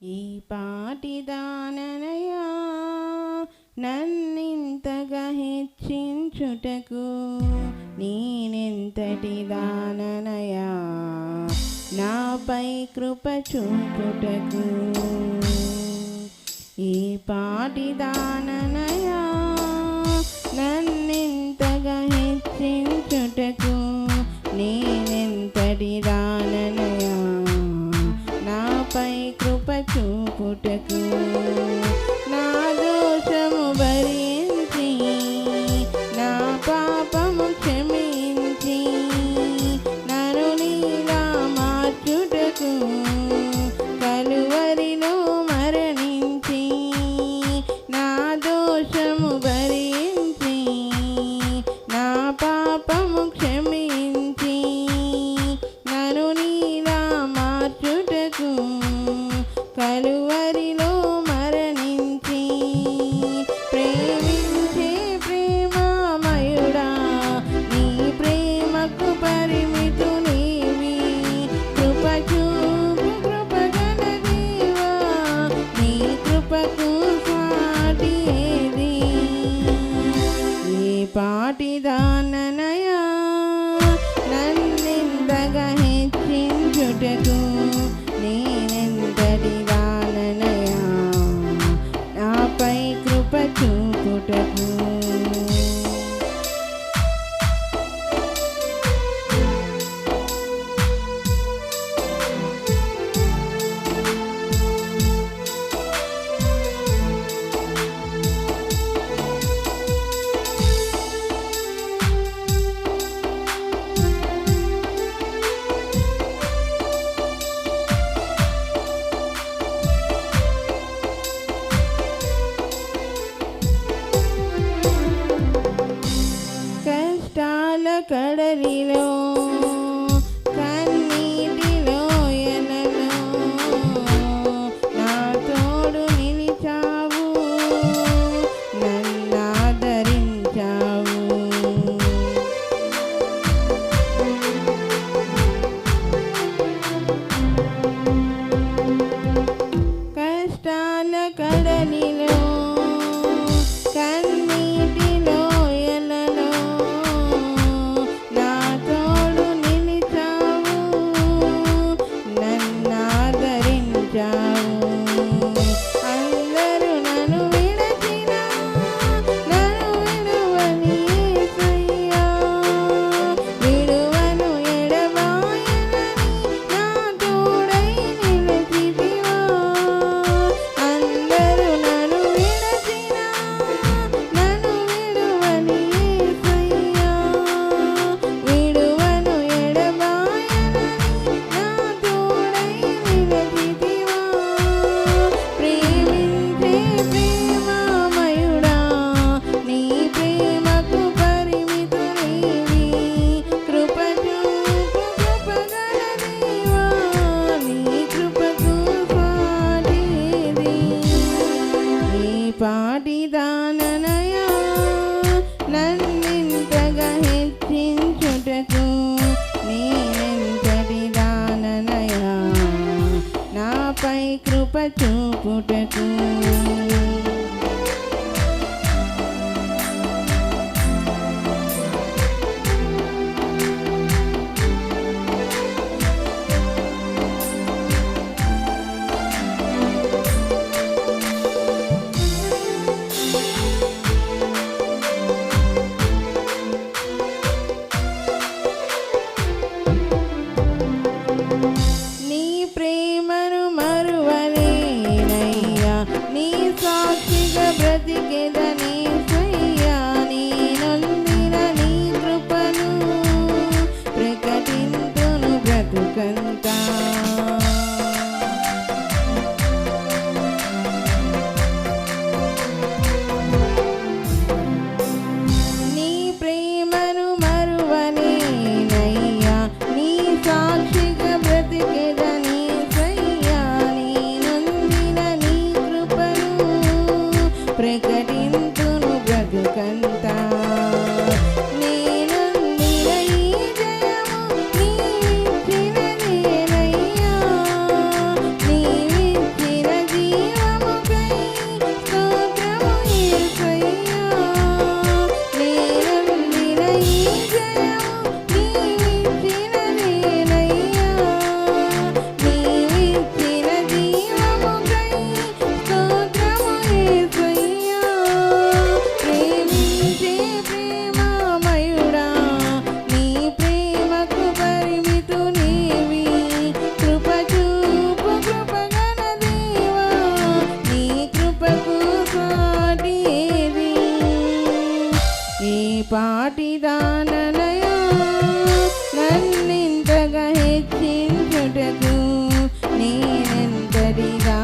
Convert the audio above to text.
ఈ పాటిదాననయా నన్నింతగా హెచ్చించుటకు నేనెంతటి దాననయా నాపై కృప చూపుటకు. ఈ పాటిదాననయా నన్నింతగా హెచ్చించుటకు నేనెంతటి దాననయా నాపై కృప చూపుటకు. నా దోషము భరించి నా పాపము క్షమించి నన్ను నీలా మార్చుటకు కలువరిలో మరణించి నా దోషము భరించి నా పాపము క్షమించి నన్ను నీలా మార్చుటకు కలువరిలో మరణించి ప్రేమించే ప్రేమామయుడా నీ ప్రేమకు పరిమితులేవి. కృప చూపు కృపగల దేవా నీ కృపకు సాటి ఏది. ఈ పాటిదాననయా నన్నింతగా హెచ్చించుటకు నేనెంతటి దాననయా నాపై కృప చూపుటకు. కష్టాల కడలిలో కన్నీటిలో ఎలలో నా తోడు నిలిచావు నన్నాదరించావు. కష్టాల కడలిలో కన్నీటిలో ఎలలో నా తోడు నిలిచావు నన్నాదరించావు. అందరూ నన్ను విడచినా నన్ను విడువని యేసయ్యా విడువను ఎడబాయనని నా తోడై నిలిచితివా. అందరూ నన్ను విడచినా నన్ను విడువని యేసయ్యా విడువను ఎడబాయనని నా తోడై నిలిచితివా. ప్రేమించే ప్రేమామయుడా నీ ప్రేమకు పరిమితులేవి. కృప చూపు కృపగల దేవా నీ కృపకు సాటి ఏది. ఈ పాటిదాననయా నన్నింతగా హెచ్చించుటకు నేనెంతటి దాననయా నాపై కృప చూపుటకు. నీ ప్రేమను మరువలేనయ్యా నీ సాక్షి ఒంటరిగా